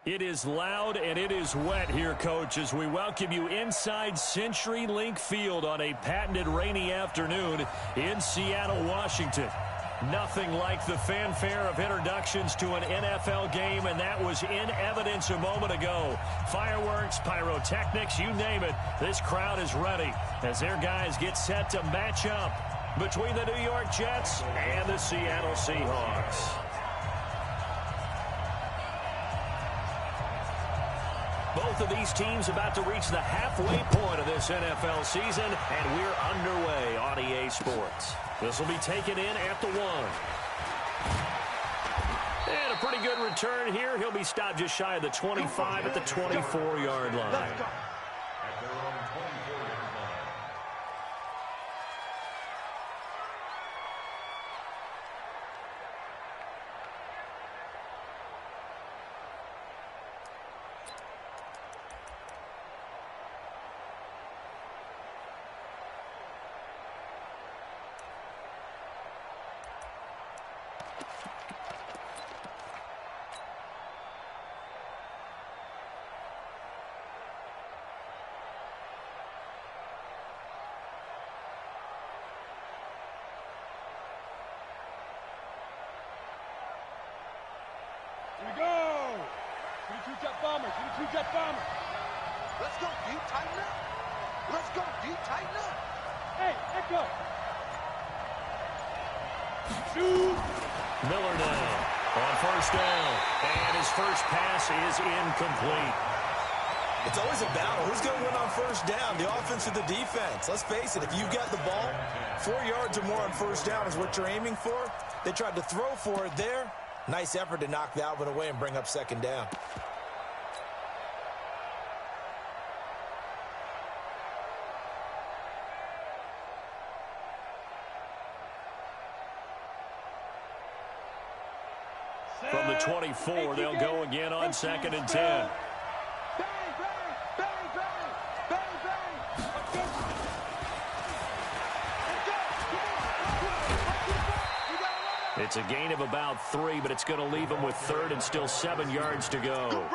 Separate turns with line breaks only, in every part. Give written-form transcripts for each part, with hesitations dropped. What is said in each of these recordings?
It is loud and it is wet here, Coach, as we welcome you inside CenturyLink Field on a patented rainy afternoon in Seattle, Washington. Nothing like the fanfare of introductions to an NFL game, and that was in evidence a moment ago. Fireworks, pyrotechnics, you name it, this crowd is ready as their guys get set to match up between the New York Jets and the Seattle Seahawks. Both of these teams about to reach the halfway point of this NFL season, and we're underway on EA Sports. This will be taken in at the 1. And a pretty good return here. He'll be stopped just shy of the 25 at the 24-yard line.
Jet bomber. Let's go, D. Tighten up. Let's go, D. Tighten up. Hey, Echo. Shoot.
Miller now on first down. And his first pass is incomplete.
It's always a battle. Who's going to win on first down, the offense or the defense? Let's face it, if you've got the ball, 4 yards or more on first down is what you're aiming for. They tried to throw for it there. Nice effort to knock that one away and bring up second down.
From the 24, they'll go again on 2nd and 10. It's a gain of about 3, but it's going to leave them with 3rd and still 7 yards to go.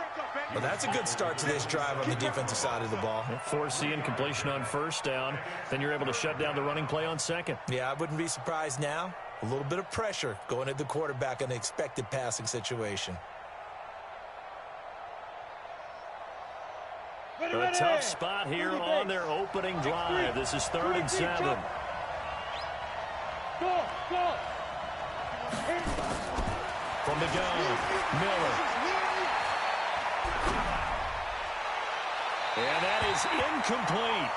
Well, that's a good start to this drive on the defensive side of the ball.
Force the incompletion on first down. Then you're able to shut down the running play on 2nd.
Yeah, I wouldn't be surprised now. A little bit of pressure going at the quarterback in the expected passing situation.
A tough spot here on their opening drive. This is 3rd and 7.
Go.
From the gun, Miller. And that is incomplete.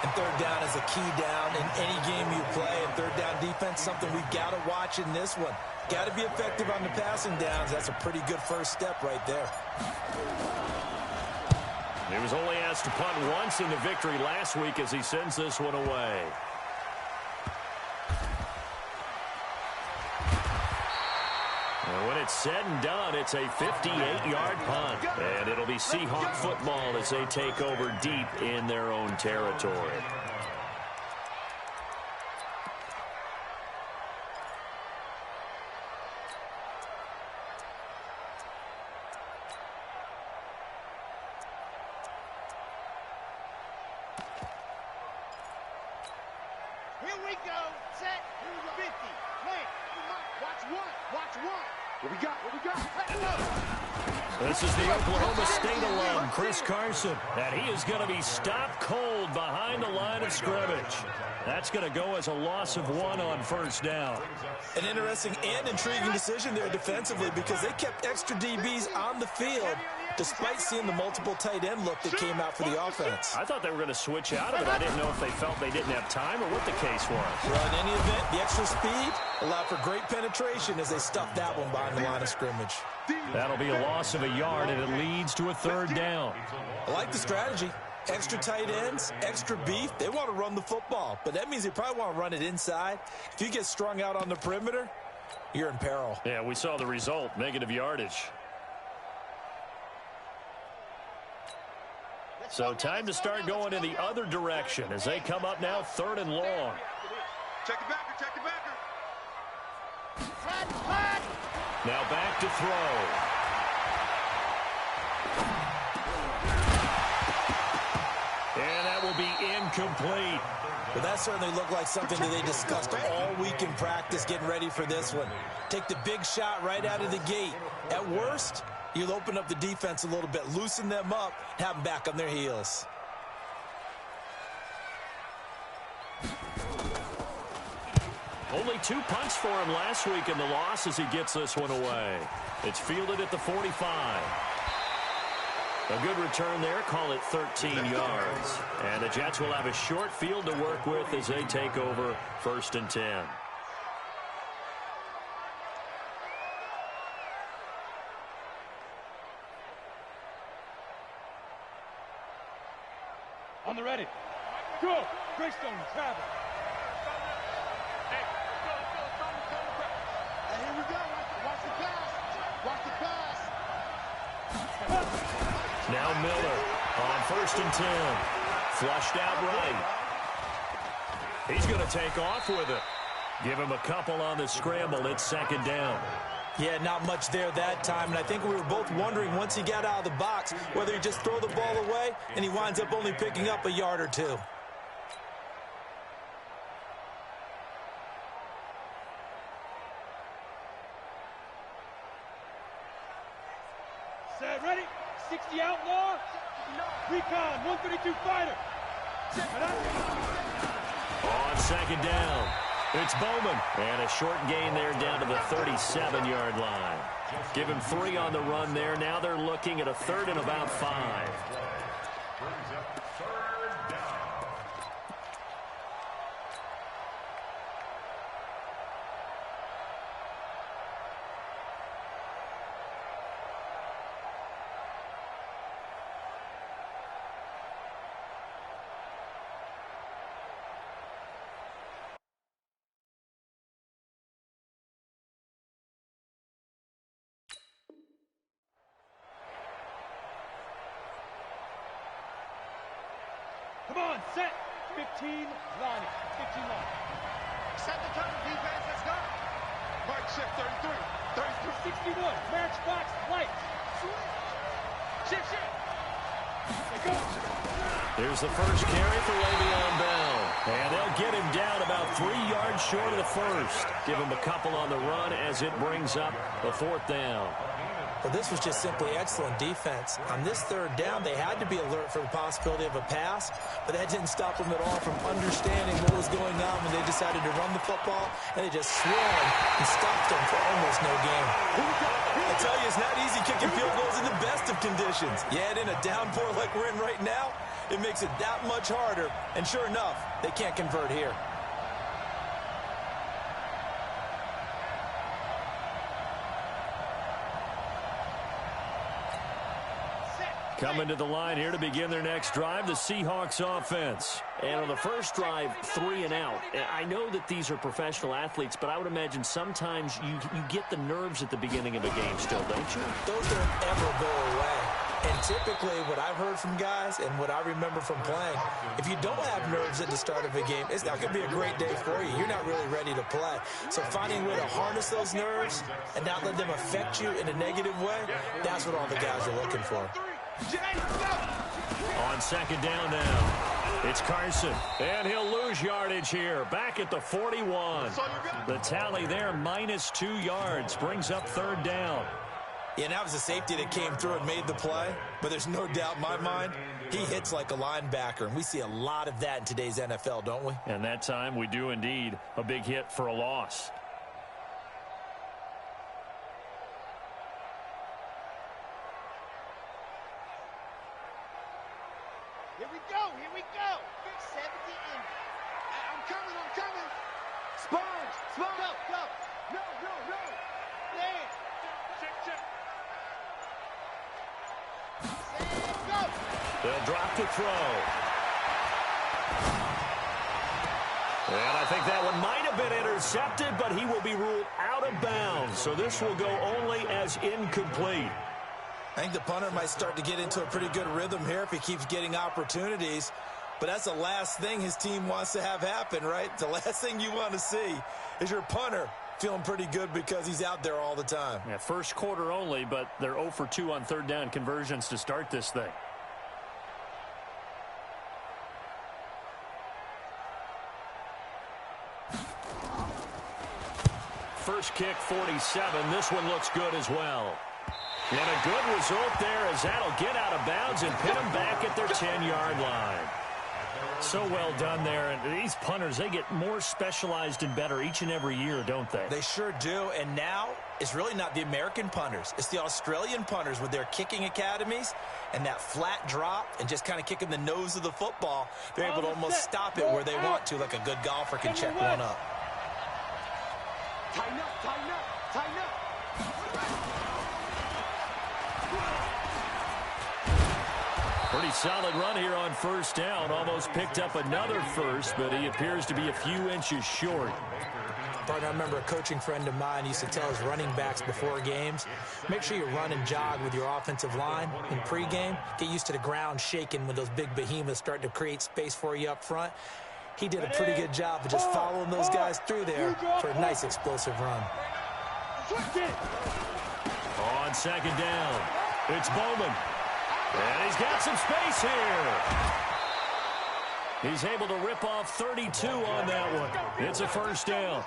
And third down is a key down in any game you play. And third down defense, something we've got to watch in this one. Got to be effective on the passing downs. That's a pretty good first step right there.
He was only asked to punt once in the victory last week as he sends this one away. And when it's said and done, it's a 58-yard punt. And it'll be Seahawk football as they take over deep in their own territory.
Here we go. Set. Here's the 50. Plant. Watch one. What we got?
This is the Oklahoma State alum, Chris Carson, and he is going to be stopped cold behind the line of scrimmage. That's going to go as a loss of 1 on first down.
An interesting and intriguing decision there defensively because they kept extra DBs on the field despite seeing the multiple tight end look that came out for the offense.
I thought they were going to switch out of it. I didn't know if they felt they didn't have time or what the case was.
Well, in any event, the extra speed allowed for great penetration as they stuffed that one behind the line of scrimmage.
That'll be a loss of 1 yard, and it leads to a 3rd down.
I like the strategy. Extra tight ends, extra beef. They want to run the football, but that means they probably want to run it inside. If you get strung out on the perimeter, you're in peril.
Yeah, we saw the result, negative yardage. So time to start going in the other direction as they come up now 3rd and long.
Check it back.
Now back to throw. And that will be incomplete.
Well, that certainly looked like something that they discussed all week in practice getting ready for this one. Take the big shot right out of the gate. At worst, you'll open up the defense a little bit, loosen them up, have them back on their heels.
Only 2 punts for him last week in the loss as he gets this one away. It's fielded at the 45. A good return there, call it 13 yards. And the Jets will have a short field to work with as they take over 1st and 10.
On the ready. Go. Greystone, travel. Hey, here we go. Watch the pass. Watch the pass.
Now Miller on 1st and 10. Flushed out right. He's going to take off with it. Give him a couple on the scramble. It's 2nd down.
Yeah, not much there that time, and I think we were both wondering once he got out of the box whether he just throw the ball away and he winds up only picking up a yard or 2.
Set, ready? 60 outlaw. Recon, 132 fighter.
On 2nd down, it's Bowman. And a short gain there down to the 37-yard line. Give him 3 on the run there. Now they're looking at a 3rd and about 5.
Come on, set. 15 lining. 15 line. Set the turn, defense. Let's go. Mark shift 33. 33. 61. Matchbox light. Shift, shift. There goes.
Here's the first carry for Le'Veon Bell. And they'll get him down about 3 yards short of the first. Give him a couple on the run as it brings up a 4th down.
Well, this was just simply excellent defense. On this 3rd down, they had to be alert for the possibility of a pass, but that didn't stop them at all from understanding what was going on when they decided to run the football, and they just swarmed and stopped them for almost no gain. I tell you, it's not easy kicking field goals in the best of conditions. Yet in a downpour like we're in right now, it makes it that much harder, and sure enough, they can't convert here.
Coming to the line here to begin their next drive, the Seahawks offense. And on the first drive, 3 and out. I know that these are professional athletes, but I would imagine sometimes you get the nerves at the beginning of a game still, don't you?
Those don't ever go away. And typically what I've heard from guys and what I remember from playing, if you don't have nerves at the start of a game, it's not going to be a great day for you. You're not really ready to play. So finding a way to harness those nerves and not let them affect you in a negative way, that's what all the guys are looking for.
On 2nd down now, it's Carson, and he'll lose yardage here, back at the 41. The tally there, -2 yards, brings up 3rd down.
Yeah, that was a safety that came through and made the play, but there's no doubt in my mind, he hits like a linebacker, and we see a lot of that in today's NFL, don't we?
And that time we do indeed, a big hit for a loss.
Here we go. Here we go. 70 in. I'm coming. Sponge. Go. No. Land. Check. Go.
They'll drop the throw. And I think that one might have been intercepted, but he will be ruled out of bounds. So this will go only as incomplete.
I think the punter might start to get into a pretty good rhythm here if he keeps getting opportunities. But that's the last thing his team wants to have happen, right? The last thing you want to see is your punter feeling pretty good because he's out there all the time.
Yeah, first quarter only, but they're 0 for 2 on third down conversions to start this thing. First kick, 47. This one looks good as well. And a good result there as that'll get out of bounds and pin them back at their 10-yard line. So well done there. And these punters, they get more specialized and better each and every year, don't they?
They sure do. And now it's really not the American punters. It's the Australian punters with their kicking academies and that flat drop and just kind of kicking the nose of the football. They're able to almost stop it where they want to, like a good golfer can check one up.
Tighten up, tighten up, tighten up.
Pretty solid run here on first down. Almost picked up another first, but he appears to be a few inches short.
Partner, I remember a coaching friend of mine used to tell his running backs before games, make sure you run and jog with your offensive line in pregame. Get used to the ground shaking when those big behemoths start to create space for you up front. He did a pretty good job of just following those guys through there for a nice explosive run.
On second down, it's Bowman. And he's got some space here. He's able to rip off 32 on that one. It's a first down.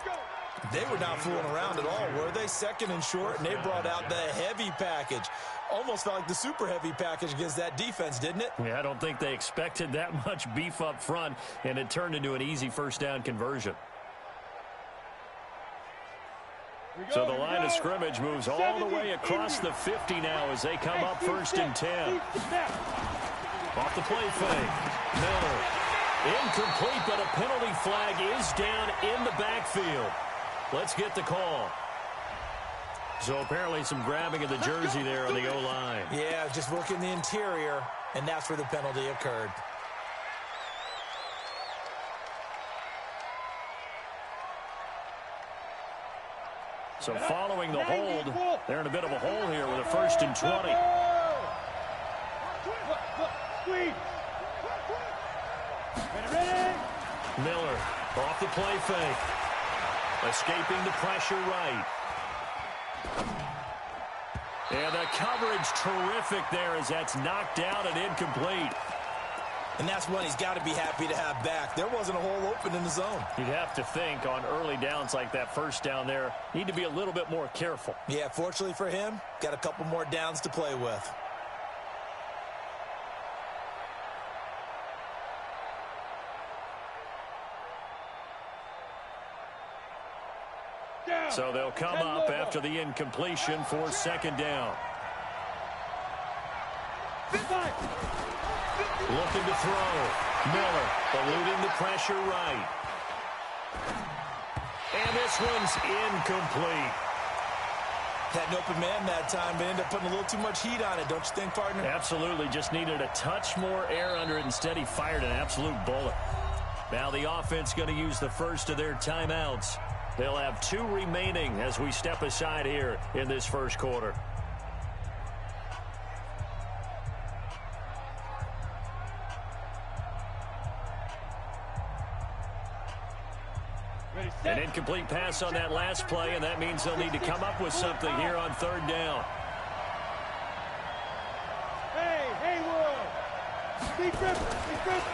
They were not fooling around at all, were they? Second and short, and they brought out the heavy package. Almost felt like the super heavy package against that defense, didn't it?
Yeah, I don't think they expected that much beef up front, and it turned into an easy first down conversion. So the line of scrimmage moves all the way across the 50 now as they come up first and 10. Off the play fake. Miller. Incomplete, but a penalty flag is down in the backfield. Let's get the call. So apparently some grabbing of the jersey there on the O-line.
Yeah, just working the interior, and that's where the penalty occurred.
So following the hold, they're in a bit of a hole here with a first and 20. Miller off the play fake. Escaping the pressure right. And the coverage terrific there as that's knocked down and incomplete.
And that's one he's got to be happy to have back. There wasn't a hole open in the zone.
You'd have to think on early downs like that first down there, need to be a little bit more careful.
Yeah, fortunately for him, got a couple more downs to play with.
So they'll come up after the incompletion for second down. Looking to throw. Miller eluding the pressure right. And this one's incomplete.
Had an open man that time, but ended up putting a little too much heat on it, don't you think, partner?
Absolutely. Just needed a touch more air under it. Instead, he fired an absolute bullet. Now the offense going to use the first of their timeouts. They'll have 2 remaining as we step aside here in this first quarter. An incomplete pass on that last play, and that means they'll need to come up with something here on third down.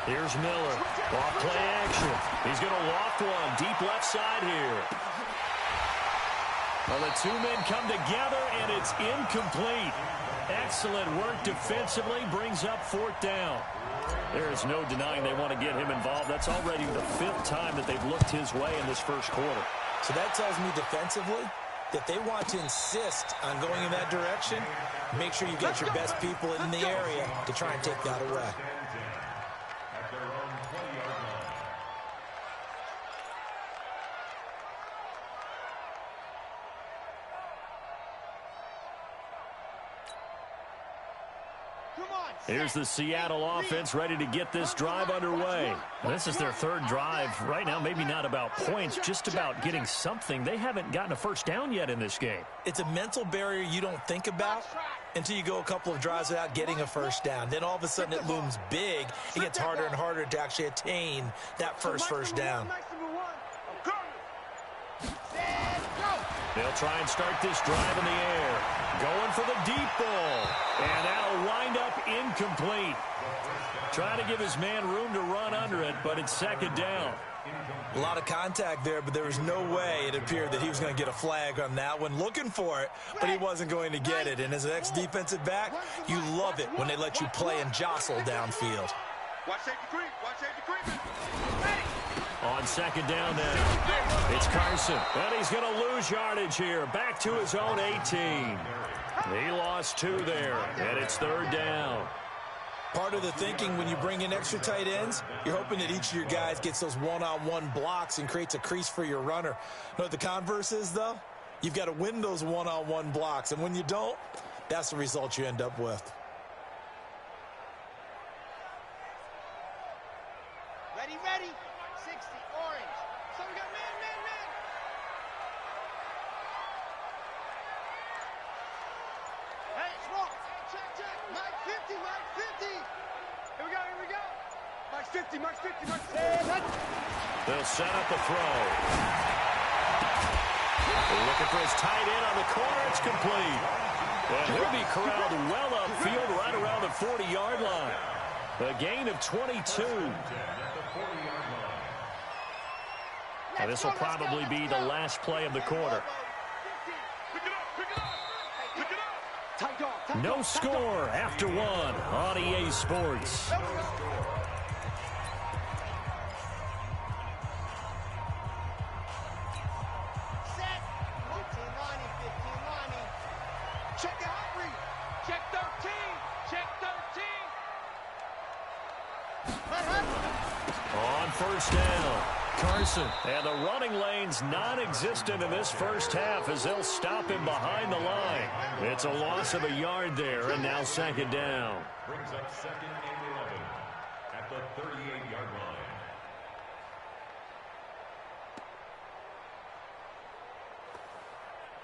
Here's Miller. Off play action. He's going to loft one. Deep left side here. Well, the 2 men come together, and it's incomplete. Excellent work defensively. Brings up fourth down. There is no denying they want to get him involved. That's already the 5th time that they've looked his way in this first quarter.
So that tells me defensively that they want to insist on going in that direction. Make sure you get your best people in the area to try and take that away.
Here's the Seattle offense ready to get this drive underway. This is their 3rd drive. Right now, maybe not about points, just about getting something. They haven't gotten a first down yet in this game.
It's a mental barrier you don't think about until you go a couple of drives without getting a first down. Then all of a sudden it looms big. It gets harder and harder to actually attain that first down.
They'll try and start this drive in the air. Going for the deep ball. And that'll wind up incomplete. Trying to give his man room to run under it, but it's second down.
A lot of contact there, but there was no way it appeared that he was going to get a flag on that one. Looking for it, but he wasn't going to get it. And as an ex-defensive back, you love it when they let you play and jostle downfield.
Watch safety creep. Watch safety creep.
On second down now, it's Carson. And he's going to lose yardage here. Back to his own 18. He lost 2 there, and it's third down.
Part of the thinking when you bring in extra tight ends, you're hoping that each of your guys gets those one-on-one blocks and creates a crease for your runner. You know what the converse is, though? You've got to win those one-on-one blocks, and when you don't, that's the result you end up with.
Ready, ready. 60, orange. So we got man. Hey, it's wrong. Check. Mike 50, Mike 50. Here we go. Mike 50, Mike 50, Mike 50.
They'll set up the throw. They're looking for his tight end on the corner. It's complete. And he'll be corralled well upfield right around the 40-yard line. A gain of 22. Now, this will probably be the last play of the quarter. No score after 1 on EA Sports.
Set. 15-90. Check the hot read. Check 13. Check 13.
On first down, Carson. And the running lane's non-existent in this first half as they'll stop him behind the line. It's a loss of a yard there, and now second down.
Brings up second and 11 at the 38-yard line.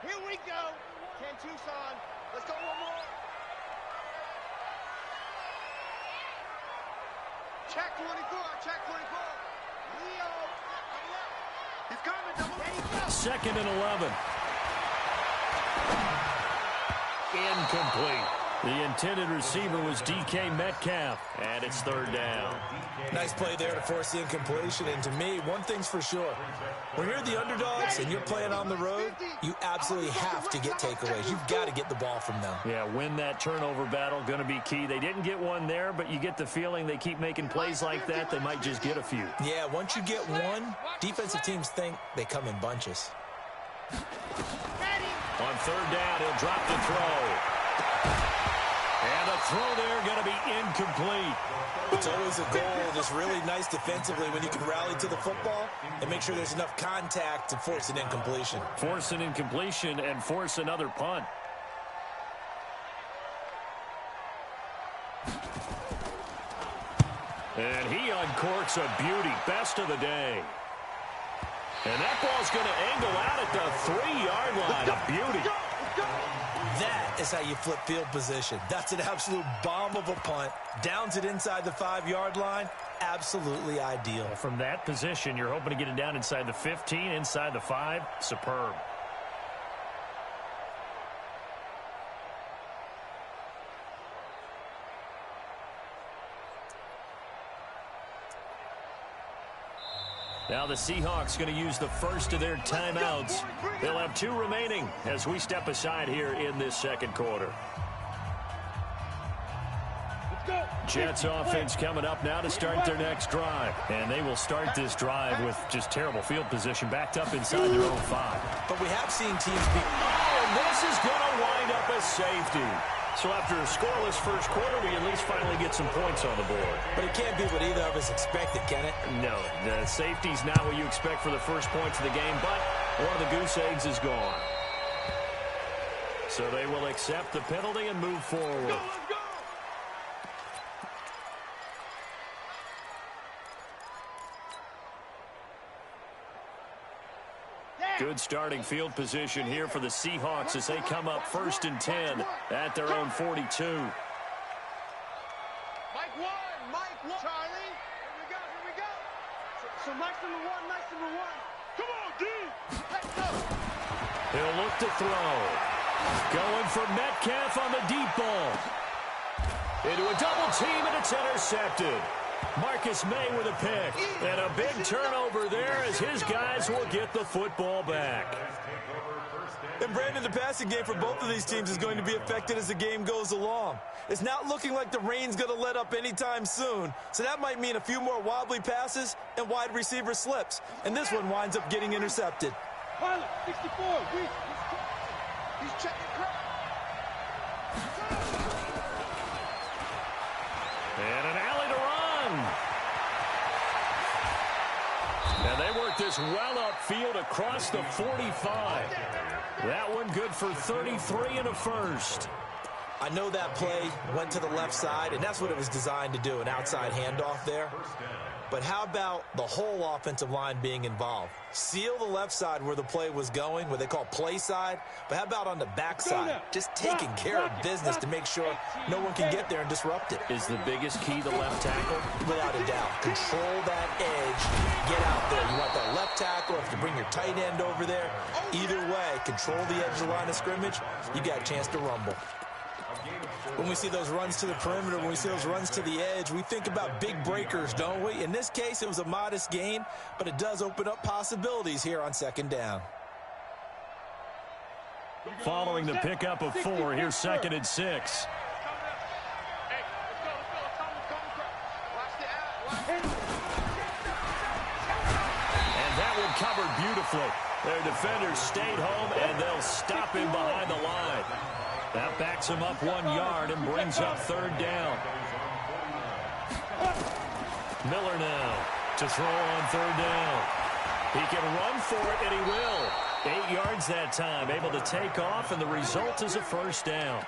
Here we go. 10 Tucson. Let's go one more. Check 24. Check 24. Leo. He's coming. There you go.
Second and 11. Incomplete. The intended receiver was DK Metcalf, and it's third down.
Nice play there to force the incompletion. And to me, one thing's for sure. When you're the underdogs and you're playing on the road, you absolutely have to get takeaways. You've got to get the ball from them.
Yeah, win that turnover battle, going to be key. They didn't get one there, but you get the feeling they keep making plays like that, they might just get a few.
Yeah, once you get one, defensive teams think they come in bunches.
On third down, he'll drop the throw. And the throw there going to be incomplete.
It's always a goal that's really nice defensively when you can rally to the football and make sure there's enough contact to force an incompletion.
Force an incompletion and force another punt. And he uncorks a beauty. Best of the day. And that ball's going to angle out at the 3-yard line. A beauty.
That is how you flip field position. That's an absolute bomb of a punt. Downs it inside the 5-yard line. Absolutely ideal.
From that position, you're hoping to get it down inside the 15, inside the 5. Superb. Now the Seahawks going to use the first of their timeouts. They'll have 2 remaining as we step aside here in this second quarter. Jets offense coming up now to start their next drive. And they will start this drive with just terrible field position backed up inside their own 5.
But we have seen teams be...
Oh, and this is going to wind up as safety. So after a scoreless first quarter, we at least finally get some points on the board.
But it can't be what either of us expected, can it?
No, the safety's not what you expect for the first points of the game, but one of the goose eggs is gone. So they will accept the penalty and move forward. Good starting field position here for the Seahawks as they come up 1st and 10 at their own 42.
Mike 1, Charlie. Here we go. So Mike's number 1, Come on, D. Let's go.
He'll look to throw. Going for Metcalf on the deep ball. Into a double team, and it's intercepted. Marcus May with a pick. And a big turnover there as his guys will get the football back.
And Brandon, the passing game for both of these teams is going to be affected as the game goes along. It's not looking like the rain's going to let up anytime soon, so that might mean a few more wobbly passes and wide receiver slips. And this one winds up getting intercepted.
Pilot, 64, he's checking crowd.
And an alley to run. And they work this well upfield across the 45. That one good for 33 and a first.
I know that play went to the left side, and that's what it was designed to do, an outside handoff there. But how about the whole offensive line being involved? Seal the left side where the play was going, what they call play side. But how about on the back side? Just taking care of business to make sure no one can get there and disrupt it.
Is the biggest key the left tackle?
Without a doubt. Control that edge. Get out there. You want that left tackle, if you bring your tight end over there. Either way, control the edge of the line of scrimmage. You got a chance to rumble. When we see those runs to the perimeter, when we see those runs to the edge, we think about big breakers, don't we? In this case, it was a modest gain, but it does open up possibilities here on second down.
Following the pickup of 4, here's 2nd and 6. And that one covered beautifully. Their defenders stayed home, and they'll stop him behind the line. That backs him up 1 yard and brings up 3rd down. Miller now to throw on 3rd down. He can run for it, and he will. 8 yards that time, able to take off, and the result is a 1st down.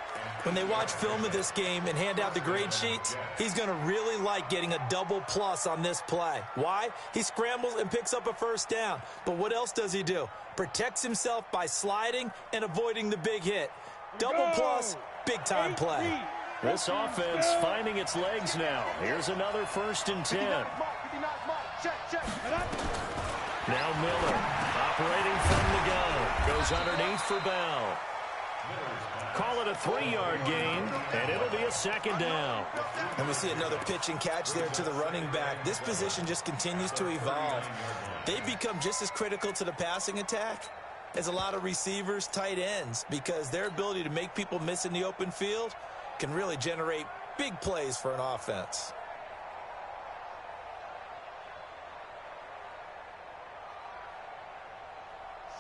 When they watch film of this game and hand out the grade sheets, he's going to really like getting a double plus on this play. Why? He scrambles and picks up a 1st down. But what else does he do? Protects himself by sliding and avoiding the big hit. Double plus, big-time play.
This offense finding its legs now. Here's another 1st and 10. Now Miller operating from the gun. Goes underneath for Bell. Call it a 3-yard gain, and it'll be a 2nd down.
And we see another pitch and catch there to the running back. This position just continues to evolve. They've become just as critical to the passing attack as a lot of receivers, tight ends, because their ability to make people miss in the open field can really generate big plays for an offense.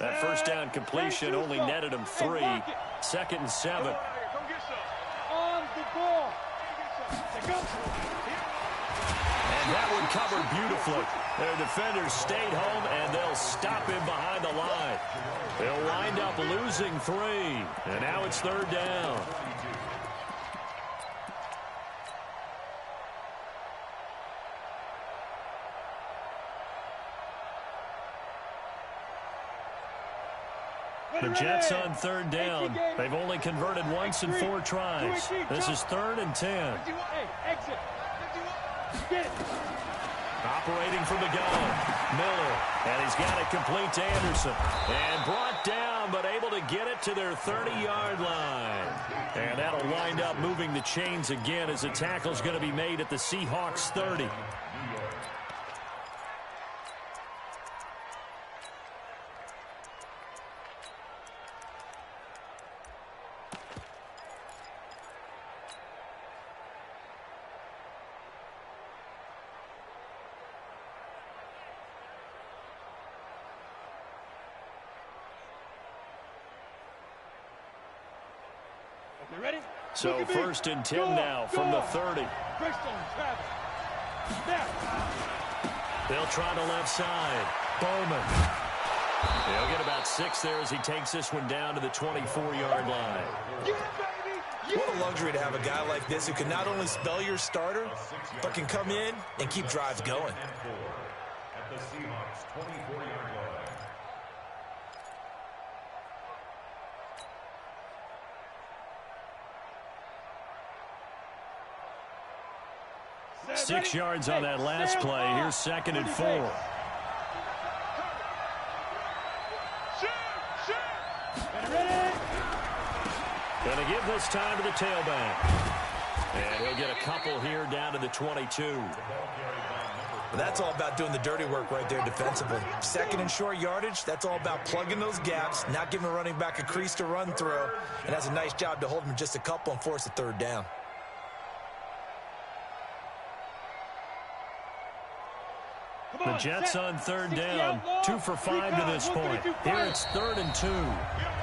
That 1st down completion only netted him 3. 2nd and 7.
On the ball.
And that one covered beautifully. Their defenders stayed home, and they'll stop him behind the line. They'll wind up losing 3. And now it's 3rd down. The Jets on 3rd down. They've only converted once in 4 tries. This is 3rd and 10.
Exit. Get it.
Operating from the gun, Miller, and he's got it complete to Anderson. And brought down, but able to get it to their 30-yard line. And that'll wind up moving the chains again as the tackle's going to be made at the Seahawks 30.
You ready?
So 1st and 10 now from the 30. They'll try the left side. Bowman. He'll get about 6 there as he takes this one down to the 24-yard line.
What a luxury to have a guy like this who can not only spell your starter, but can come in and keep drives going.
At the Seahawks 24-yard line.
6 yards on that last play. Here's 2nd and 4. Going to give this time to the tailback. And he'll get a couple here down to the 22.
Well, that's all about doing the dirty work right there defensively. Second and short yardage, that's all about plugging those gaps, not giving a running back a crease to run through. And that's a nice job to hold him just a couple and force a third down.
The Jets on third down, 2 for 5 to this point. Here it's 3rd and 2.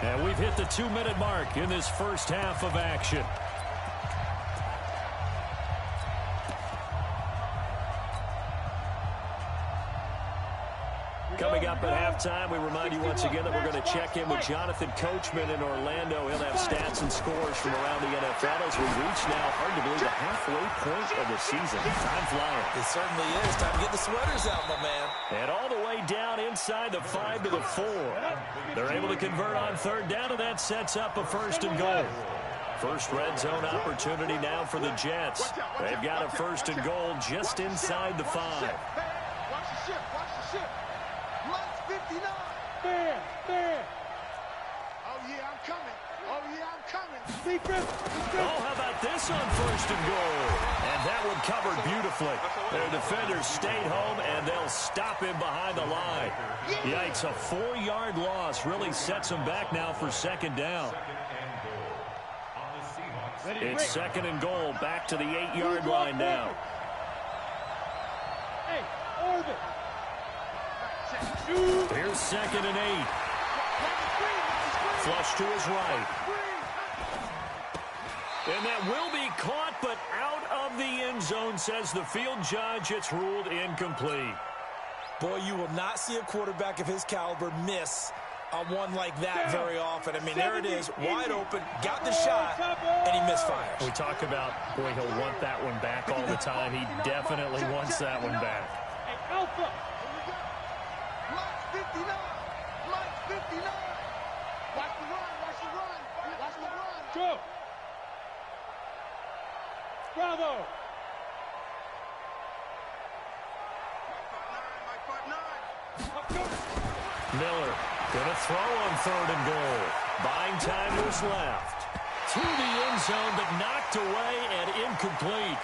And we've hit the 2-minute mark in this first half of action. Coming up at halftime, we remind you once again that we're going to check in with Jonathan Coachman in Orlando. He'll have stats and scores from around the NFL as we reach now, hard to believe, the halfway point of the season. Time flying.
It certainly is. Time to get the sweaters out, my man.
And all the way down inside the 5 to the 4. They're able to convert on third down, and that sets up a 1st and goal. First red zone opportunity now for the Jets. They've got a 1st and goal just inside the 5.
Watch the ship. Watch the ship. Lights 59. There. Oh, yeah, I'm coming. Oh, yeah, I'm coming.
Oh, how about this on 1st and goal? And that one covered beautifully. Their defenders stayed home, and they'll him behind the line. Yikes, a 4-yard loss really sets them back now for 2nd down. It's 2nd and goal, back to the 8-yard line now.
Hey, orbit.
Here's 2nd and 8. Flush to his right. And that will be caught, but out of the end zone, says the field judge. It's ruled incomplete.
Boy, you will not see a quarterback of his caliber miss on one like that very often. I mean, there it is, wide open, got the shot, and he misfires.
We talk about, boy, he'll want that one back all the time. He definitely wants that one back.
Hey, Alpha. Lights 59. Lights 59. Watch the run. Watch the run. Watch the run. Go. Bravo.
Miller going to throw on 3rd and goal. Buying time was left. To the end zone, but knocked away and incomplete.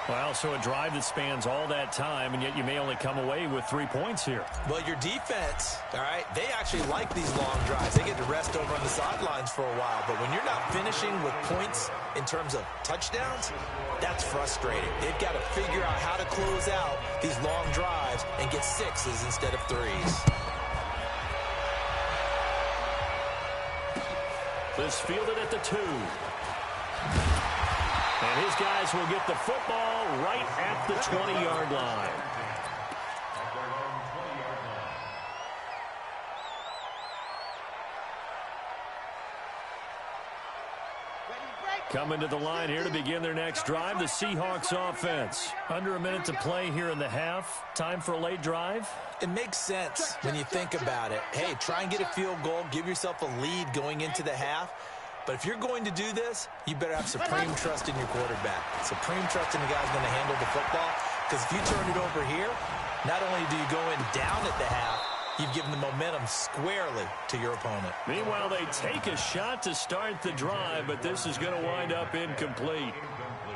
Well, so a drive that spans all that time, and yet you may only come away with 3 points here.
Well, your defense, all right, they actually like these long drives. They get to rest over on the sidelines for a while. But when you're not finishing with points in terms of touchdowns, that's frustrating. They've got to figure out how to close out these long drives and get 6s instead of 3s.
This fielded at the 2. And his guys will get the football right at the 20-yard line. Coming to the line here to begin their next drive, the Seahawks offense. Under a minute to play here in the half. Time for a late drive.
It makes sense when you think about it. Hey, try and get a field goal, give yourself a lead going into the half. But if you're going to do this, you better have supreme trust in your quarterback. Supreme trust in the guy's going to handle the football. Because if you turn it over here, not only do you go in down at the half, you've given the momentum squarely to your opponent.
Meanwhile, they take a shot to start the drive, but this is going to wind up incomplete.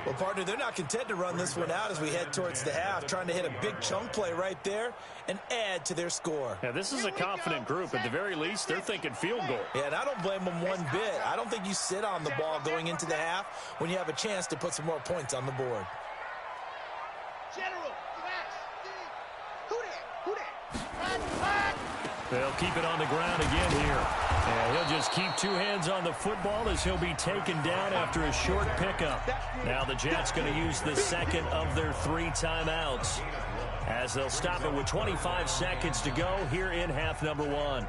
Well, partner, they're not content to run this one out as we head towards the half, trying to hit a big chunk play right there and add to their score.
Yeah, this is a confident group. At the very least, they're thinking field goal.
Yeah, and I don't blame them one bit. I don't think you sit on the ball going into the half when you have a chance to put some more points on the board.
General, who that?
They'll keep it on the ground again here. And he'll just keep 2 hands on the football as he'll be taken down after a short pickup. Now the Jets going to use the 2nd of their 3 timeouts as they'll stop it with 25 seconds to go here in half number 1.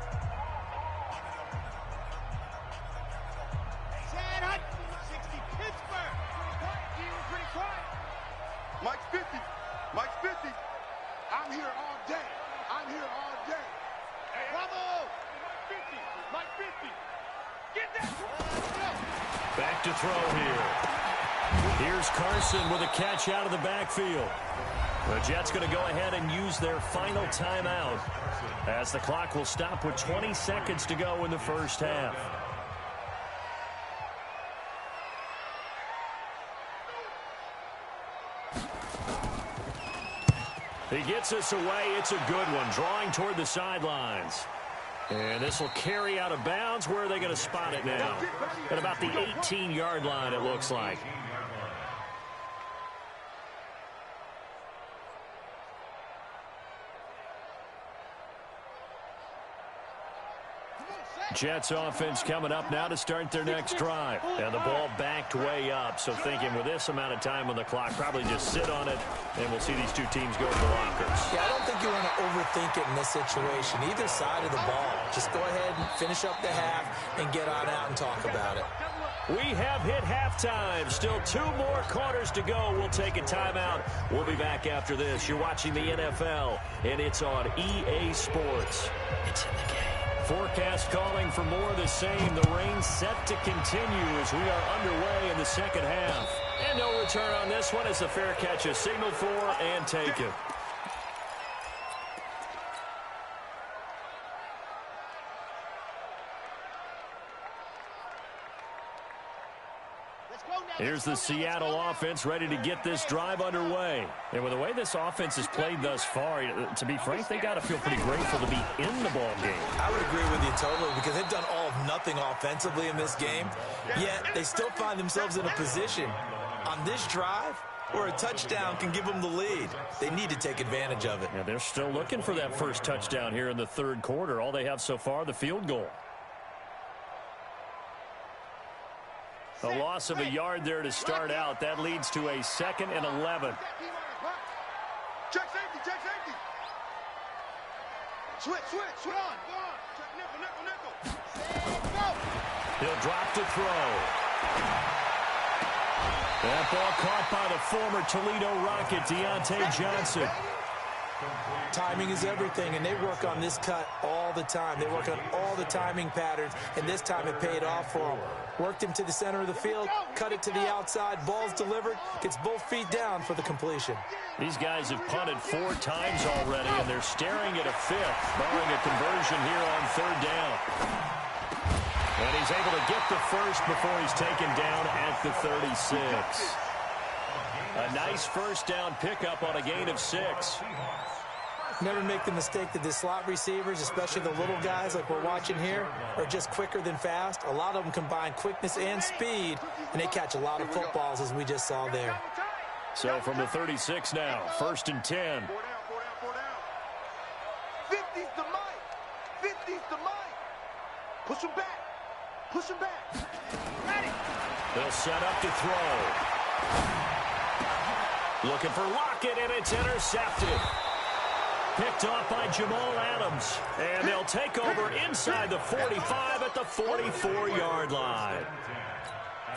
Mike's 50. Mike's 50. I'm here all day. I'm here all day. Bravo! Mike 50. Get that.
Back to throw here. Here's Carson with a catch out of the backfield. The Jets going to go ahead and use their final timeout as the clock will stop with 20 seconds to go in the first half. He gets us away. It's a good one, drawing toward the sidelines. And this will carry out of bounds. Where are they going to spot it now? At about the 18-yard line, it looks like. Jets offense coming up now to start their next drive. And the ball backed way up, so thinking with this amount of time on the clock, probably just sit on it, and we'll see these two teams go to the lockers.
Yeah, I don't think you want to overthink it in this situation. Either side of the ball. Just go ahead and finish up the half and get on out and talk about it.
We have hit halftime. Still 2 more quarters to go. We'll take a timeout. We'll be back after this. You're watching the NFL, and it's on EA Sports. It's in the game. Forecast calling for more of the same. The rain set to continue as we are underway in the second half. And no return on this one as the fair catch is signaled for and taken. Here's the Seattle offense ready to get this drive underway. And with the way this offense has played thus far, to be frank, they got to feel pretty grateful to be in the ball game.
I would agree with you totally because they've done all of nothing offensively in this game, yet they still find themselves in a position on this drive where a touchdown can give them the lead. They need to take advantage of it.
Yeah, they're still looking for that first touchdown here in the third quarter. All they have so far, the field goal. A loss of a yard there to start out. That leads to a 2nd and 11.
Check safety, check safety. Switch on. Go on. Check nickel. Go.
He'll drop to throw. That ball caught by the former Toledo Rocket, Deontay Johnson.
Timing is everything, and they work on this cut all the time. They work on all the timing patterns, and this time it paid off for them. Worked him to the center of the field, cut it to the outside, ball's delivered, gets both feet down for the completion.
These guys have punted 4 times already, and they're staring at a 5th, barring a conversion here on 3rd down. And he's able to get the first before he's taken down at the 36. A nice first down pickup on a gain of 6.
Never make the mistake that the slot receivers, especially the little guys like we're watching here, are just quicker than fast. A lot of them combine quickness and speed, and they catch a lot of footballs, as we just saw there.
So from the 36 now, 1st and 10.
50's the mic. 50's the mic. Push him back. Push him back. Ready.
They'll set up to throw. Looking for Lockett, and it's intercepted. Picked off by Jamal Adams. And they'll take over inside the 45 at the 44-yard line.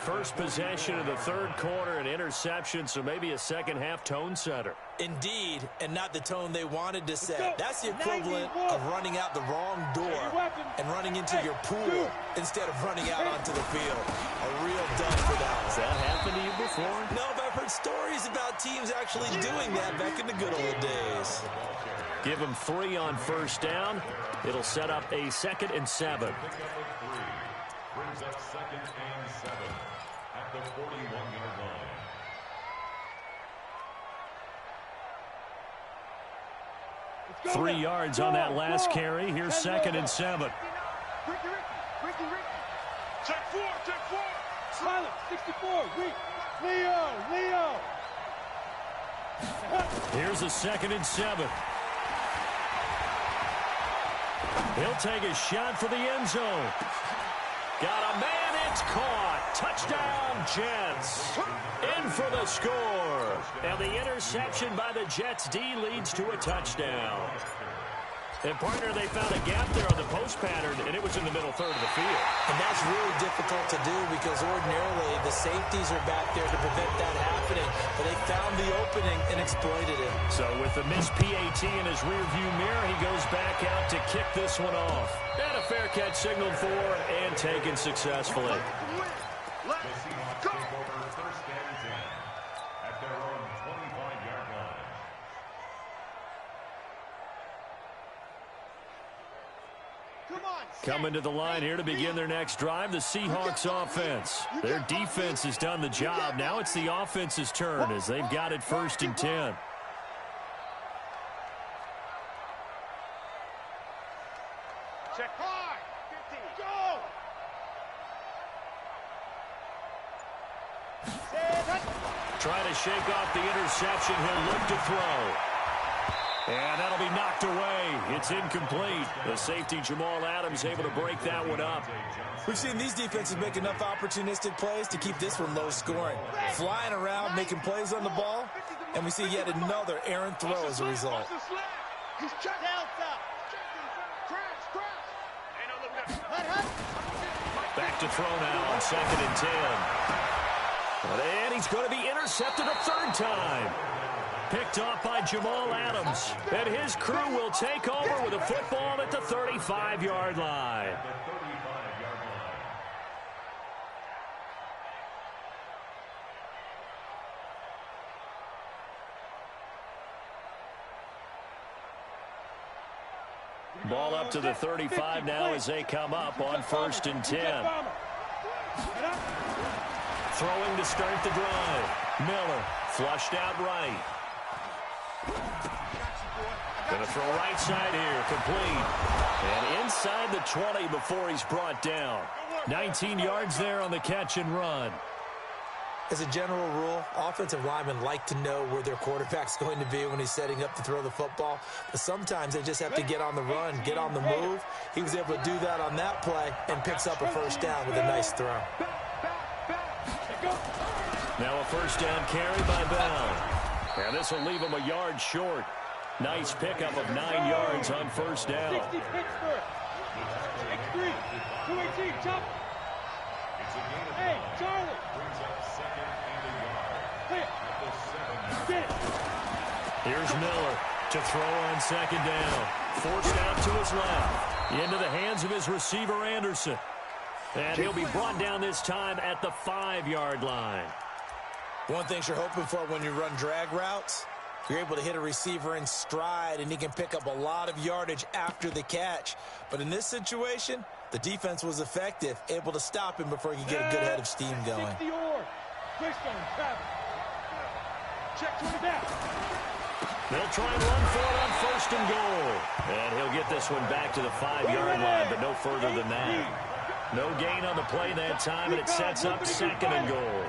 First possession of the third quarter, an interception, so maybe a second-half tone setter.
Indeed, and not the tone they wanted to set. That's the equivalent of running out the wrong door and running into your pool instead of running out onto the field. A real dud for that.
Has that happened to you before?
No, but I've heard stories about teams actually doing that back in the good old days.
Give them 3 on first down. It'll set up a 2nd and 7.
Brings up 2nd and 7 at the 41-yard line.
Let's go
3
now.
yards
Go
on that last
go
carry. Here's 2nd and 7.
Ricky. Check 4. Silent, 64. Leo.
Here's a 2nd and 7. He'll take a shot for the end zone. Got a man, it's caught. Touchdown, Jets. In for the score. And the interception by the Jets D leads to a touchdown. And, partner, they found a gap there on the post pattern, and it was in the middle third of the field.
And that's really difficult to do because ordinarily the safeties are back there to prevent that happening. But they found the opening and exploited it.
So with the missed PAT in his rearview mirror, he goes back out to kick this one off. And a fair catch signaled for and taken successfully.
Let's go.
First and 10 at their own 25-yard line.
Coming to the line here to begin their next drive, the Seahawks offense. Their defense has done the job. Now it's the offense's turn as they've got it 1st and 10. Trying to shake off the interception. He'll look to throw. And that'll be knocked away. It's incomplete. The safety, Jamal Adams, able to break that one up.
We've seen these defenses make enough opportunistic plays to keep this one low scoring. Flying around, making plays on the ball, and we see yet another errant throw as a result.
Back to throw now on 2nd and 10. And he's going to be intercepted a third time. Picked off by Jamal Adams. And his crew will take over with a football at the 35-yard line. Ball up to the 35 now as they come up on 1st and 10. Throwing to start the drive. Miller flushed out right. Going to throw right side here, complete. And inside the 20 before he's brought down. 19 yards there on the catch and run.
As a general rule, offensive linemen like to know where their quarterback's going to be when he's setting up to throw the football. But sometimes they just have to get on the run, get on the move. He was able to do that on that play and picks up a first down with a nice throw.
Now a first down carry by Bell. And this will leave him a yard short. Nice pickup of 9 yards on first down.
60 Pittsburgh. X3. 218. Chop. Hey, Charlie. Get it.
Here's Miller to throw on 2nd down. Forced out to his left. Into the hands of his receiver, Anderson. And he'll be brought down this time at the 5-yard line.
One thing you're hoping for when you run drag routes, you're able to hit a receiver in stride, and he can pick up a lot of yardage after the catch. But in this situation, the defense was effective, able to stop him before he could get a good head of steam going.
60 or. Twist on Travis. Check to the back.
They'll try and run for it on 1st and goal. And he'll get this one back to the 5-yard line, but no further than that. No gain on the play that time, and it sets up 2nd and goal.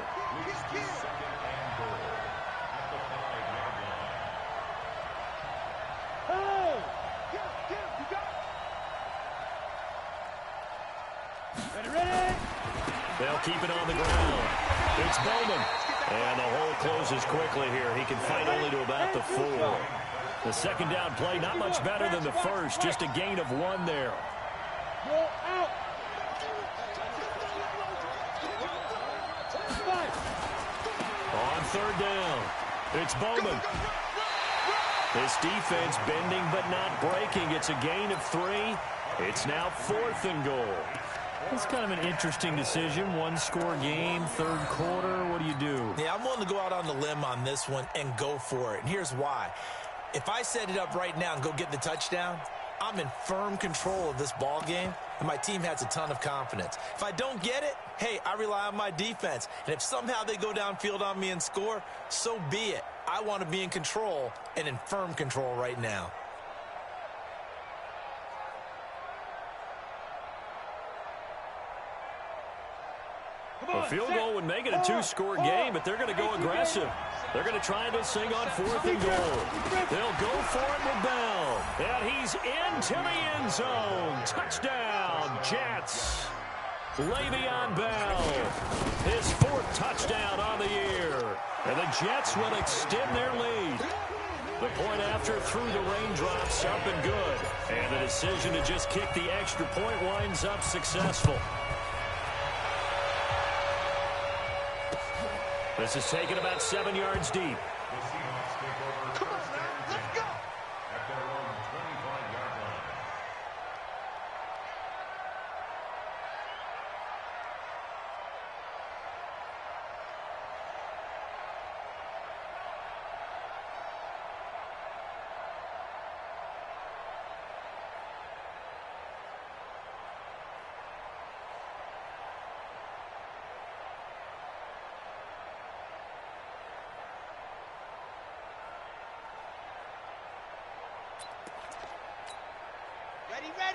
They'll keep it on the ground. It's Bowman. And the hole closes quickly here. He can fight only to about the 4. The 2nd down play, not much better than the first. Just a gain of 1 there.
Roll out.
On 3rd down, it's Bowman. This defense bending but not breaking. It's a gain of 3. It's now 4th and goal. It's kind of an interesting decision. 1-score game, 3rd quarter. What do you do?
Yeah, I'm willing to go out on the limb on this one and go for it. And here's why. If I set it up right now and go get the touchdown, I'm in firm control of this ball game, and my team has a ton of confidence. If I don't get it, hey, I rely on my defense. And if somehow they go downfield on me and score, so be it. I want to be in control and in firm control right now.
A field goal would make it a 2-score game, but they're going to go aggressive. They're going to try this thing on 4th and goal. They'll go for it with Bell. And he's into the end zone. Touchdown, Jets. Le'Veon Bell, his 4th touchdown on the year. And the Jets will extend their lead. The point after through the raindrops, up and good. And the decision to just kick the extra point winds up successful. This is taken about 7 yards deep.
Come on now, let's go. At their own 25-yard line.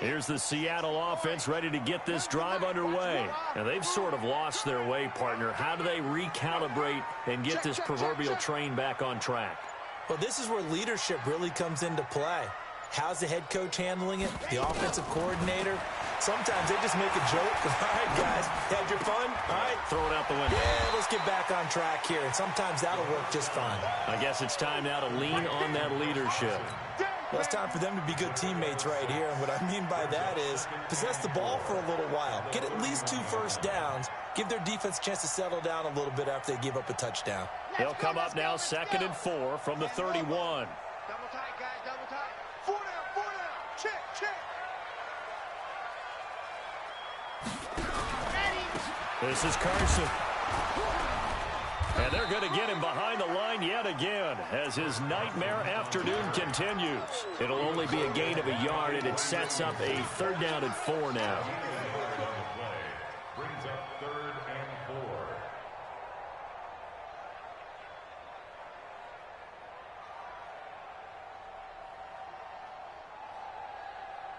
Here's the Seattle offense ready to get this drive underway. And they've sort of lost their way, partner. How do they recalibrate and get this proverbial train back on track?
Well, this is where leadership really comes into play. How's the head coach handling it? The offensive coordinator? Sometimes they just make a joke. All right, guys, had your fun? All right.
Throw it out the window.
Yeah, let's get back on track here. And sometimes that'll work just fine.
I guess it's time now to lean on that leadership.
Well, it's time for them to be good teammates right here. And what I mean by that is possess the ball for a little while. Get at least 2 first downs. Give their defense a chance to settle down a little bit after they give up a touchdown.
They'll come up now 2nd and 4 from the 31.
Double tight, guys, double tight. 4 down. Check.
This is Carson. And they're going to get him behind the line yet again as his nightmare afternoon continues. It'll only be a gain of a yard, and it sets up a 3rd down and 4 now.
Brings up 3rd and 4.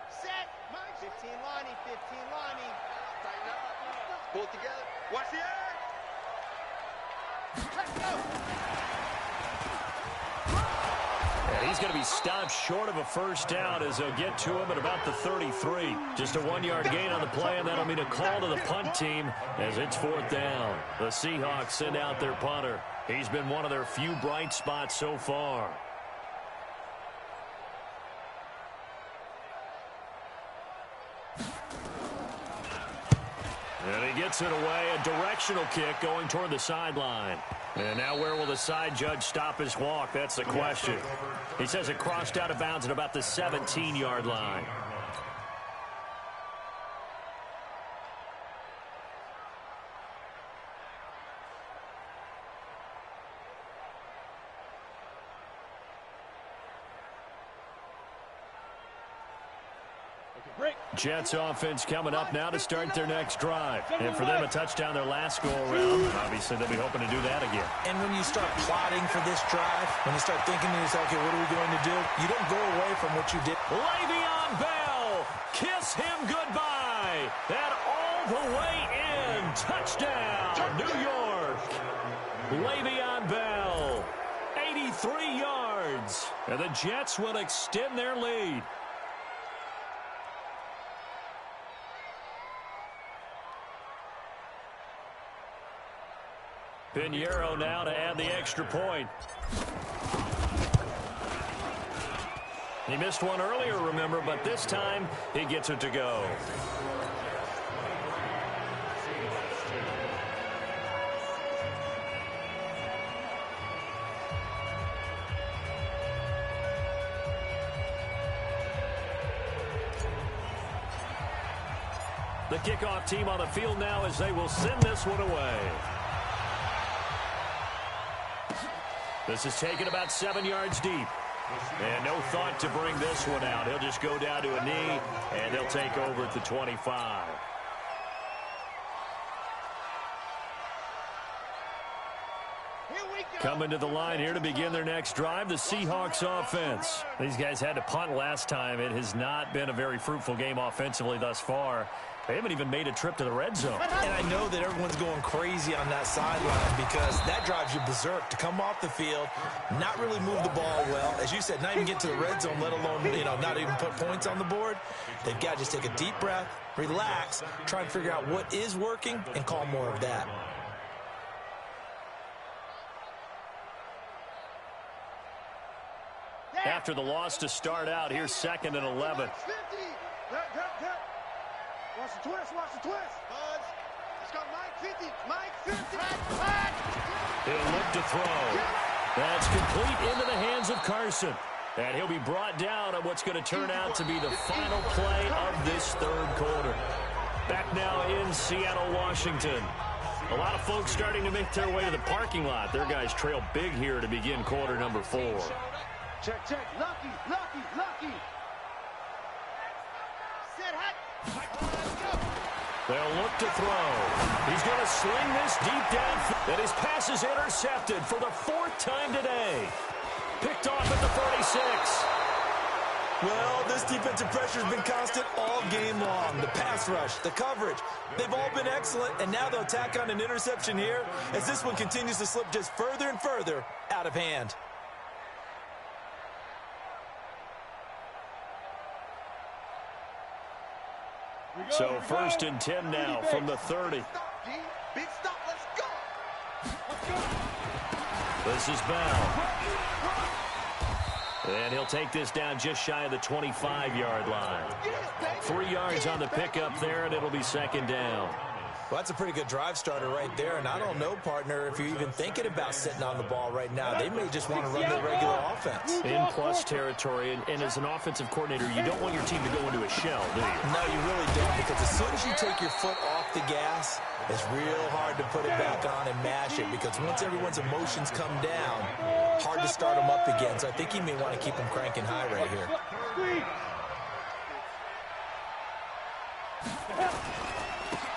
Set. 15 Lonnie. Tighten up. Pull it together. Watch the edge. Let's go.
And he's going to be stopped short of a 1st down as they'll get to him at about the 33. Just a 1-yard gain on the play, and that'll mean a call to the punt team as it's 4th down. The Seahawks send out their punter. He's been one of their few bright spots so far. And he gets it away, a directional kick going toward the sideline. And now where will the side judge stop his walk? That's the question. He says it crossed out of bounds at about the 17-yard line. Jets offense coming up now to start their next drive. And for them, a touchdown their last go-around. Obviously, they'll be hoping to do that again.
And when you start plotting for this drive, when you start thinking to yourself, okay, what are we going to do? You don't go away from what you did.
Le'Veon Bell, kiss him goodbye. And all the way in. Touchdown, New York. Le'Veon Bell, 83 yards. And the Jets will extend their lead. Pinheiro now to add the extra point. He missed one earlier, remember, but this time he gets it to go. The kickoff team on the field now as they will send this one away. This is taken about 7 yards deep. And no thought to bring this one out. He'll just go down to a knee, and they'll take over at the 25. Coming to the line here to begin their next drive, the Seahawks offense. These guys had to punt last time. It has not been a very fruitful game offensively thus far. They haven't even made a trip to the red zone.
And I know that everyone's going crazy on that sideline because that drives you berserk to come off the field, not really move the ball well. As you said, not even get to the red zone, let alone, not even put points on the board. They've got to just take a deep breath, relax, try and figure out what is working and call more of that.
After the loss to start out, here's 2nd and 11.
Watch the twist. Buzz. It's got Mike 50.
He'll look to throw. That's complete into the hands of Carson. And he'll be brought down on what's going to turn out to be the final play of this 3rd quarter. Back now in Seattle, Washington. A lot of folks starting to make their way to the parking lot. Their guys trail big here to begin quarter number 4.
Check. Lucky. Set hot.
They'll look to throw. He's going to sling this deep down. And his pass is intercepted for the 4th time today. Picked off at the 46.
Well, this defensive pressure has been constant all game long. The pass rush, the coverage, they've all been excellent, and now they'll tack on an interception here as this one continues to slip just further and further out of hand.
So 1st and 10 now from the 30.
Big stop, let's go.
This is Bell. And he'll take this down just shy of the 25-yard line. 3 yards on the pickup there, and it'll be 2nd down.
Well, that's a pretty good drive starter right there, and I don't know, partner, if you're even thinking about sitting on the ball right now. They may just want to run their regular offense.
In plus territory, and as an offensive coordinator, you don't want your team to go into a shell, do you?
No, you really don't, because as soon as you take your foot off the gas, it's real hard to put it back on and mash it, because once everyone's emotions come down, hard to start them up again. So I think you may want to keep them cranking high right here.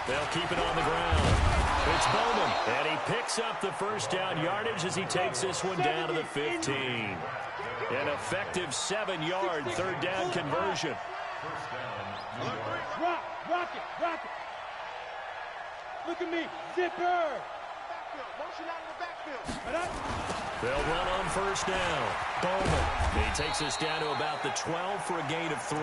They'll keep it on the ground. It's Bowman, and he picks up the 1st down yardage as he takes this one down to the 15. An effective 7-yard 3rd down conversion.
Rock it. Look at me, zipper. Motion out of the backfield.
They'll run on 1st down. Bowman. He takes us down to about the 12 for a gain of 3.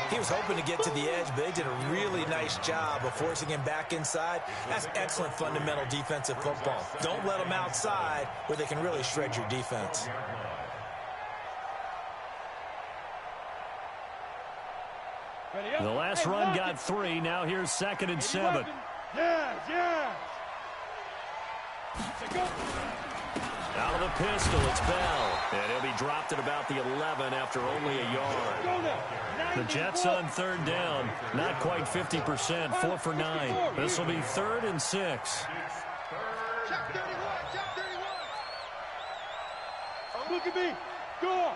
He was hoping to get to the edge, but they did a really nice job of forcing him back inside. That's excellent fundamental defensive football. Don't let them outside where they can really shred your defense.
The last run got 3. Now here's 2nd and 7.
Yeah.
Out of the pistol, it's Bell. And he'll be dropped at about the 11 after only a yard. The Jets on 3rd down. Not quite 50%, 4 for 9. This will be 3rd and 6.
Check 31. Look at me. Go.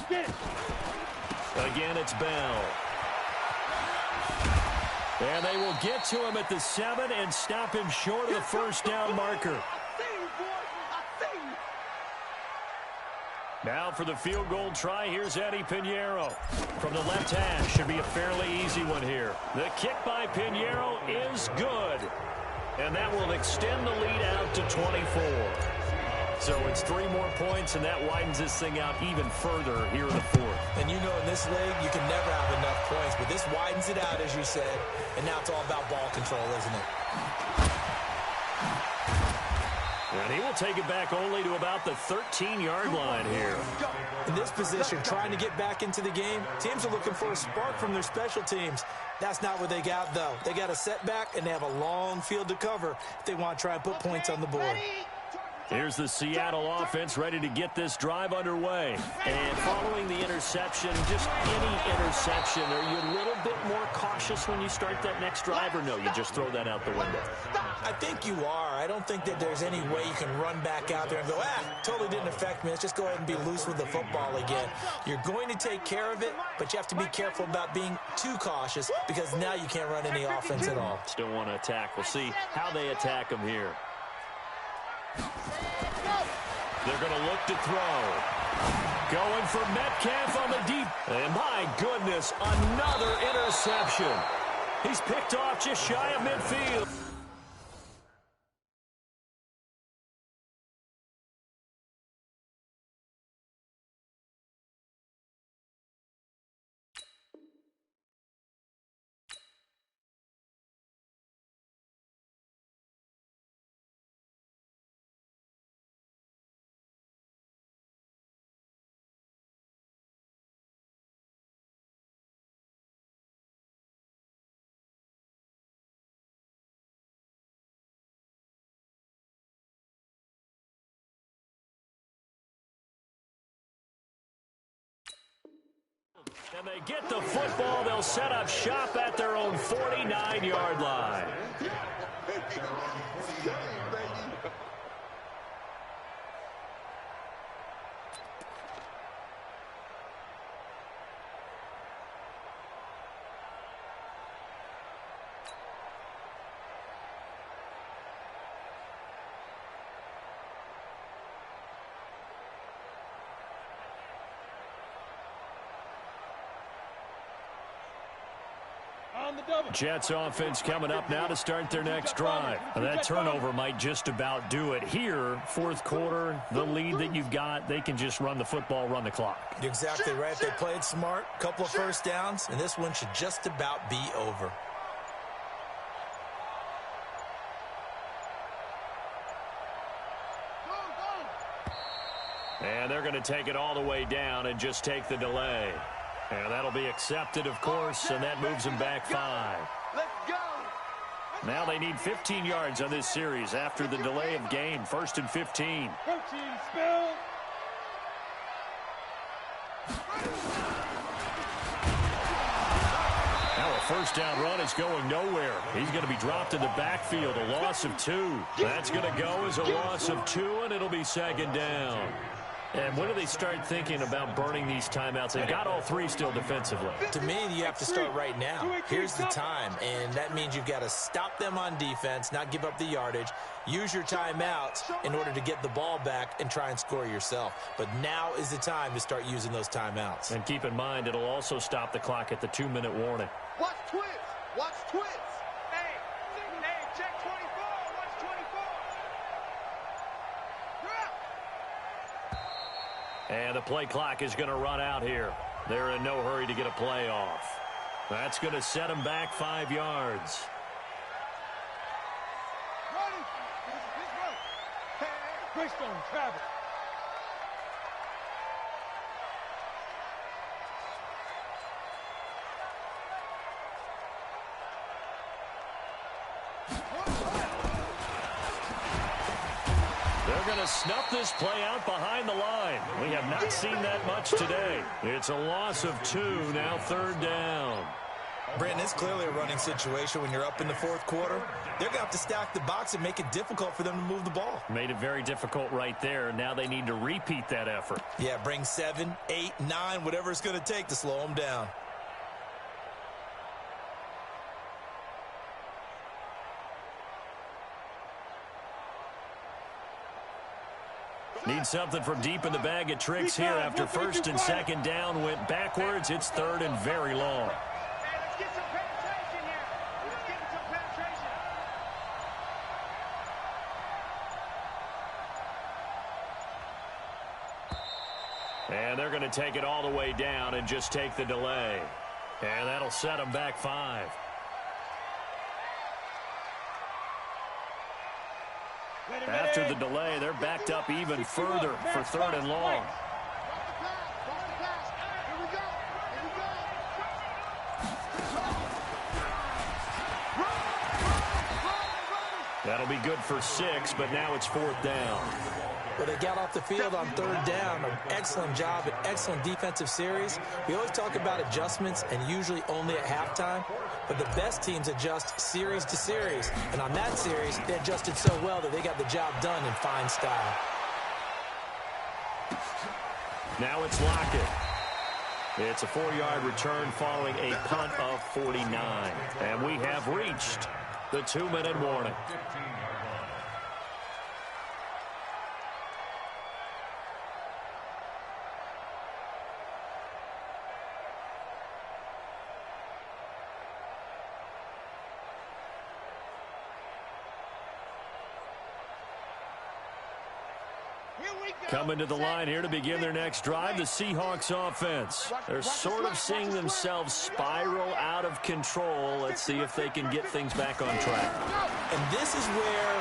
Get it.
Again, it's Bell. And they will get to him at the 7 and stop him short of the 1st down marker. Now for the field goal try, here's Eddie Pinheiro. From the left hash, should be a fairly easy one here. The kick by Pinheiro is good. And that will extend the lead out to 24. So it's 3 more points, and that widens this thing out even further here in the 4th.
And you know in this league, you can never have enough points, but this widens it out, as you said, and now it's all about ball control, isn't it?
And he will take it back only to about the 13-yard line here.
In this position, trying to get back into the game, teams are looking for a spark from their special teams. That's not what they got, though. They got a setback, and they have a long field to cover if they want to try and put points on the board.
Here's the Seattle offense ready to get this drive underway. And following the interception, just any interception, are you a little bit more cautious when you start that next drive, or no, you just throw that out the window?
I think you are. I don't think that there's any way you can run back out there and go, totally didn't affect me. Let's just go ahead and be loose with the football again. You're going to take care of it, but you have to be careful about being too cautious because now you can't run any offense at all.
Still want to attack. We'll see how they attack them here. They're going to look to throw. Going for Metcalf on the deep. And my goodness, another interception. He's picked off just shy of midfield. And they get the football. They'll set up shop at their own 49-yard line. Jets offense coming up now to start their next drive. That turnover might just about do it. Here, fourth quarter, the lead that you've got, they can just run the football, run the clock.
You're exactly right. They played smart, couple of first downs, and this one should just about be over.
And they're going to take it all the way down and just take the delay. And that'll be accepted, of course, and that moves them back 5.
Let's go.
Now they need 15 yards on this series after the delay of game. 1st and 15.
Protein spill.
Now a first down run is going nowhere. He's going to be dropped in the backfield, a loss of 2. That's going to go as a loss of 2, and it'll be 2nd down. And when do they start thinking about burning these timeouts? They've got all 3 still defensively.
To me, you have to start right now. Here's the time, and that means you've got to stop them on defense, not give up the yardage, use your timeouts in order to get the ball back and try and score yourself. But now is the time to start using those timeouts.
And keep in mind, it'll also stop the clock at the 2-minute warning.
Watch twins. Watch twins. Hey, check 24. Watch 24.
And the play clock is going to run out here. They're in no hurry to get a play off. That's going to set them back 5 yards.
Running. Hey, Greystone, travel.
They're going to snuff this play out behind the line. We have not seen that much today. It's a loss of 2, now 3rd down.
Brandon, it's clearly a running situation when you're up in the 4th quarter. They're going to have to stack the box and make it difficult for them to move the ball.
Made it very difficult right there. Now they need to repeat that effort.
Yeah, bring 7, 8, 9, whatever it's going to take to slow them down.
Need something from deep in the bag of tricks here after 1st and 2nd down went backwards. It's 3rd and very long.
Hey, let's get some penetration here. Let's get some penetration.
And they're going to take it all the way down and just take the delay. And that'll set them back 5. After the delay, they're backed up even further for 3rd and long. That'll be good for 6, but now it's 4th down.
Well, they got off the field on 3rd down. An excellent job, an excellent defensive series. We always talk about adjustments and usually only at halftime. But the best teams adjust series to series. And on that series, they adjusted so well that they got the job done in fine style.
Now it's Lockett. It's a 4-yard return following a punt of 49. And we have reached the 2-minute warning. Coming to the line here to begin their next drive, the Seahawks offense. They're sort of seeing themselves spiral out of control. Let's see if they can get things back on track.
And this is where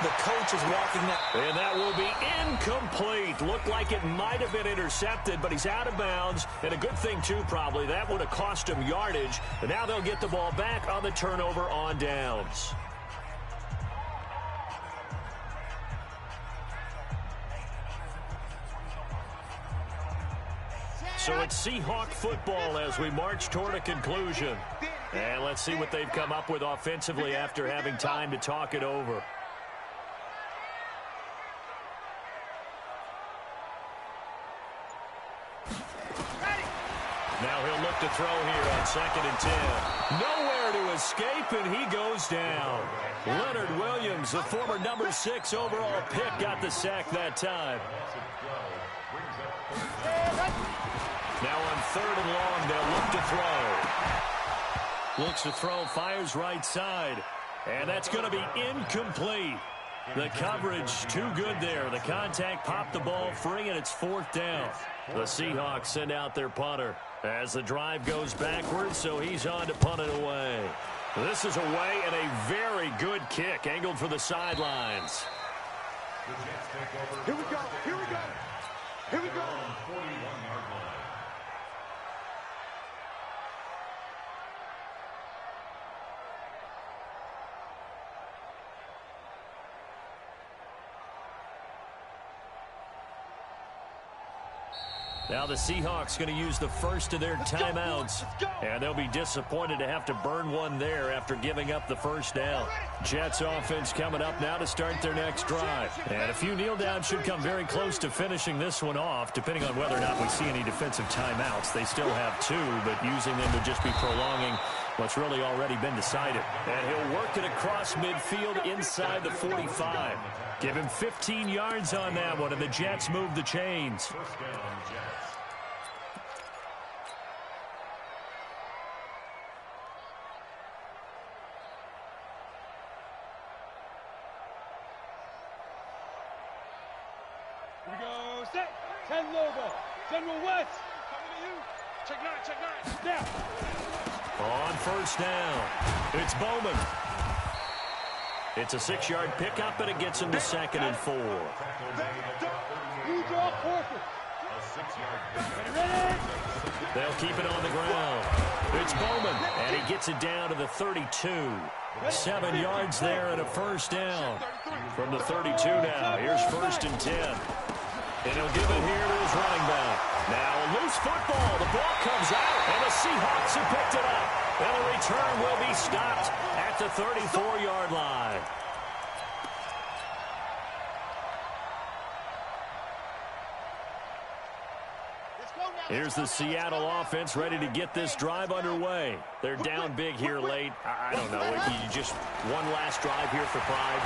the coach is walking that.
And that will be incomplete. Looked like it might have been intercepted, but he's out of bounds. And a good thing, too, probably. That would have cost him yardage. And now they'll get the ball back on the turnover on downs. So it's Seahawk football as we march toward a conclusion. And let's see what they've come up with offensively after having time to talk it over. Now he'll look to throw here on 2nd and 10. Nowhere to escape, and he goes down. Leonard Williams, the former number 6 overall pick, got the sack that time. Now on 3rd and long, they'll look to throw. Looks to throw, fires right side. And that's going to be incomplete. The coverage too good there. The contact popped the ball free, and it's 4th down. The Seahawks send out their punter as the drive goes backwards, so he's on to punt it away. This is away and a very good kick angled for the sidelines.
Here we go. Here we go. Here we go.
41-yard line.
Now the Seahawks going to use the first of their timeouts, and they'll be disappointed to have to burn one there after giving up the first down. Jets offense coming up now to start their next drive. And a few kneel downs should come very close to finishing this one off, depending on whether or not we see any defensive timeouts. They still have 2, but using them to just be prolonging what's really already been decided. And he'll work it across midfield inside the 45. Give him 15 yards on that one, and the Jets move the chains.
First down, Jets.
Here we go. Set. 10 logo. General West. Coming to you. Check 9. Check 9. Snap.
On first down, it's Bowman. It's a 6-yard pickup, and it gets him to 2nd and 4.
You draw Corker.
A 6-yard pickup.
Ready?
They'll keep it on the ground. It's Bowman, and he gets it down to the 32. 7 yards there and a first down. From the 32 now, here's 1st and 10. And he'll give it here to his running back. Now a loose football. The ball comes out, and the Seahawks have picked it up. And the return will be stopped at the 34-yard line. Here's the Seattle offense ready to get this drive underway. They're down big here late. I don't know. You just one last drive here for pride.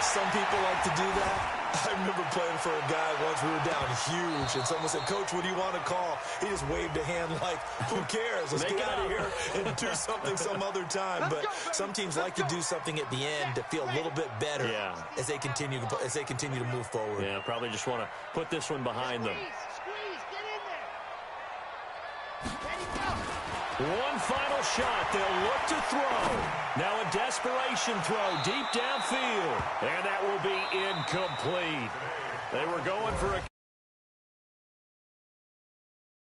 Some people like to do that. I remember playing for a guy once. We were down huge, and someone said, "Coach, what do you want to call?" He just waved a hand like, "Who cares? Let's get out of here and do something some other time." But some teams like to do something at the end to feel a little bit better as they continue to move forward.
Yeah, probably just want to put this one behind them. One final shot. They'll look to throw. Now a desperation throw deep downfield. And that will be incomplete. They were going for a